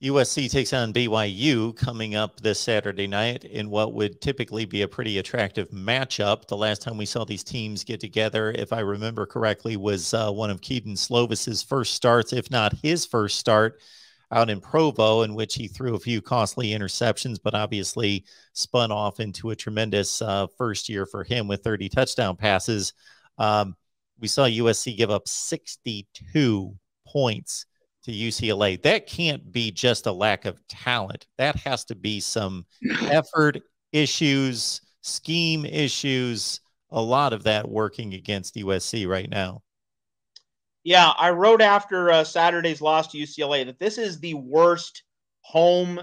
USC takes on BYU coming up this Saturday night in what would typically be a pretty attractive matchup. The last time we saw these teams get together, if I remember correctly, was one of Keaton Slovis's first starts, if not his first start, out in Provo, in which he threw a few costly interceptions, but obviously spun off into a tremendous first year for him with 30 touchdown passes. We saw USC give up 62 points to UCLA. That can't be just a lack of talent. That has to be some effort issues, scheme issues, a lot of that working against USC right now. Yeah, I wrote after Saturday's loss to UCLA that this is the worst home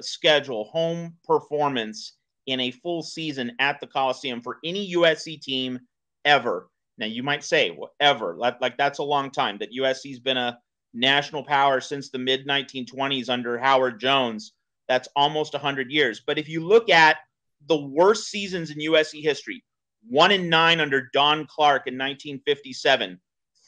schedule, home performance in a full season at the Coliseum for any USC team ever. Now, you might say, well, ever. Like that's a long time, that USC's been a national power since the mid-1920s under Howard Jones. That's almost 100 years. But if you look at the worst seasons in USC history, 1-9 under Don Clark in 1957,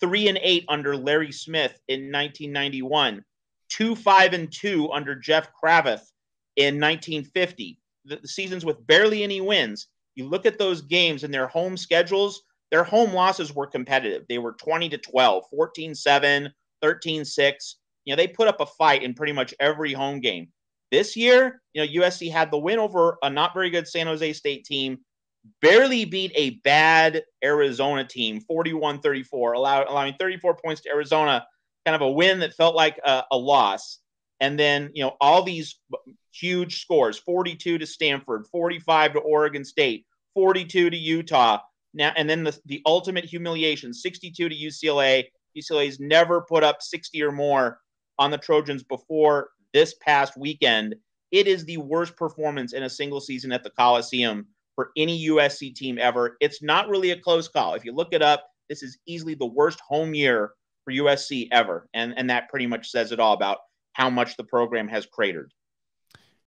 3-8 under Larry Smith in 1991, 2-5-2 under Jeff Kravitz in 1950. The seasons with barely any wins. You look at those games and their home schedules, their home losses were competitive. They were 20-12, 14-7, 13-6. They put up a fight in pretty much every home game. This year, USC had the win over a not very good San Jose State team, barely beat a bad Arizona team, 41-34, allowing 34 points to Arizona, kind of a win that felt like a loss. And then, all these huge scores, 42 to Stanford, 45 to Oregon State, 42 to Utah. Now, and then the ultimate humiliation, 62 to UCLA. UCLA's never put up 60 or more on the Trojans before this past weekend. It is the worst performance in a single season at the Coliseum for any USC team ever. It's not really a close call. If you look it up, this is easily the worst home year for USC ever. And that pretty much says it all about how much the program has cratered.